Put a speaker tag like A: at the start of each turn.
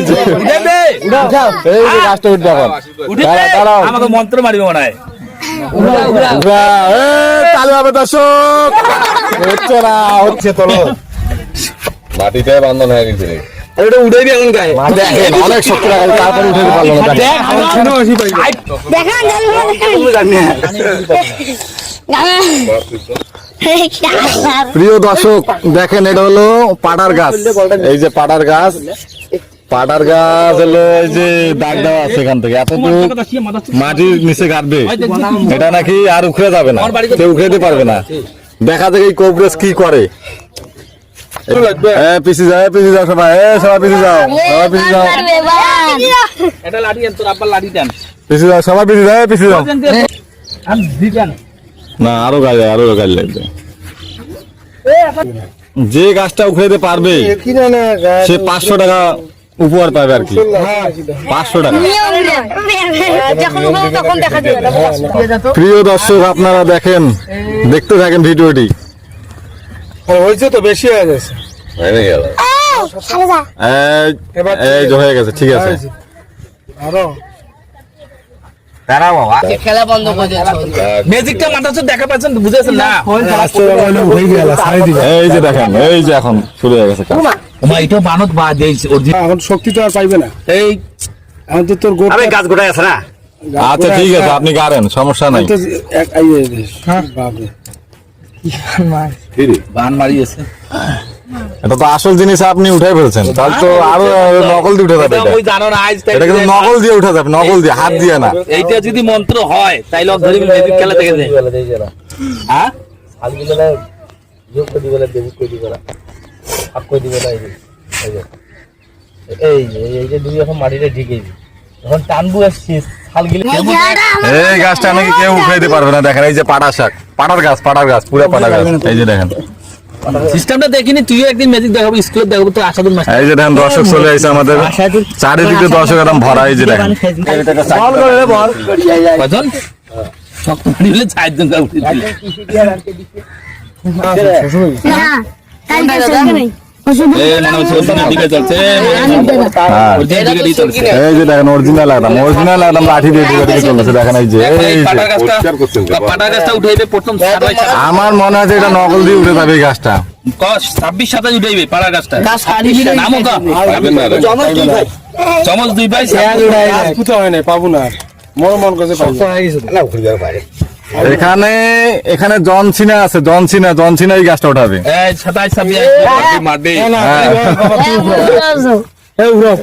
A: বলছে এই যে গাছটা উঠবে এখন দাঁড়াও
B: আমাকে মন্ত্র মারিবে মনে হয়
A: চালু হবে দর্শক হচ্ছে না হচ্ছে তোলো
C: মাটিতে বান্ধন হয়ে গেছে
B: এটা উড়াইবি এখন গায়ে
A: দেখেন অনেক শক্তি লাগে তারপরে উঠে পারলো না প্রিয় দর্শক দেখেন এটা হলো পাটার গাছ এই যে পাটার গাছ হলো এই যে দাগ দেওয়া আছে এখান থেকে এতটুকু মাটির নিচে গাড়বে এটা নাকি আর উখড়ে যাবে না কেউ উখড়ে দিতে পারবে না দেখা যাক এই কোবরেজ কি করে পিছিয়ে যাও সবাই সবাই পিছিয়ে যাও
B: এটা লাঠি আন তোর আব্বার লাঠি দেন
A: পিছিয়ে যাও সবাই পিছিয়ে যাও না আরো গাছ লাগবে যে গাছটা উখড়ে দিতে পারবে সে 500 টাকা উপহার পাবে আর কি 500 টাকা প্রিয় দর্শক আপনারা দেখতে থাকেন ভিডিওটি
D: হয়েছে তো বেশি হয়ে গেছে
A: এই যে হয়ে গেছে ঠিক আছে
D: আরো
B: দাঁড়াও বাবা খেলা বন্ধ করে ম্যাজিকটা মাথাতে দেখা পাচ্ছেন বুঝেছেন না
A: এই যে দেখেন এই যে এখন শুরু হয়ে গেছে
B: ওমা এটা বানত বা দেইছে
D: এখন শক্তি তো আর পাইবে না
B: এই
D: এখন তো তোর গোটা
B: গাছ গোটায় আছে না
A: আচ্ছা ঠিক আছে আপনি গাড়েন সমস্যা নাই
D: তো এক আইয়ে দেশ বাবা
B: বান মারিয়েছে
A: এটা তো আসল জিনিস আপনি উঠাই ফেলছেন তাহলে তো আরো নকল দিয়ে উঠে যাবে
B: ওই জানো না আজ
A: এটা কিন্তু নকল দিয়ে উঠে যাবে নকল দিয়ে হাত দিয়ে না
B: এইটা যদি মন্ত্র হয় তাইলে ধরি ম্যাজিক খেলা থেকে যায় হ্যাঁ
C: আলগুলা যোগ করে দিবেলা দেবুক করে দিবেলা আপ করে দিবেলা এই যে দুই এখন মাটিতে ঢিকে এখন টানবু আসছিস শালগুলো
A: এই গাছটা নাকি কেউ উঠাই দিতে পারবে না দেখেন এই যে পাটার গাছ পুরো পাটা গাছ এই যে দেখেন
B: সিস্টেমটা দেখিনি তুইও একদিন ম্যাজিক দেখাবো স্কুলে দেখাবো তো আশাদুল মাস্টার
A: এই যে দেখেন দর্শক চলে আসছে আমাদের চারিদিকে দর্শক একদম ভরা এই যে দেখেন
B: কজন শক্ত মারিলে 4 জন উঠে দিলে এই মনে হচ্ছে ওখানে দিকে চলছে ওদিকে দিকে চলছে
A: এই যে দেখেন অরিজিনাল একদম লাঠি দিয়ে দিকে চলছে দেখেন এই যে
B: পাটা গাছটা উঠাইবে প্রথম
A: আমার মনে হয় এটা নকল দিয়ে উঠে যাবে এই গাছটা
B: 26-27 উঠাইবে পাড়া গাছটা নামও কা চমচ দুই ভাই
D: পুতো হয় না পাবো না মোর মন কাছে পাবো
C: না উঠে যাবে বাইরে
A: এখানে জন সিনা এই গাছটা উঠাবে
B: এই 27-26 মারবে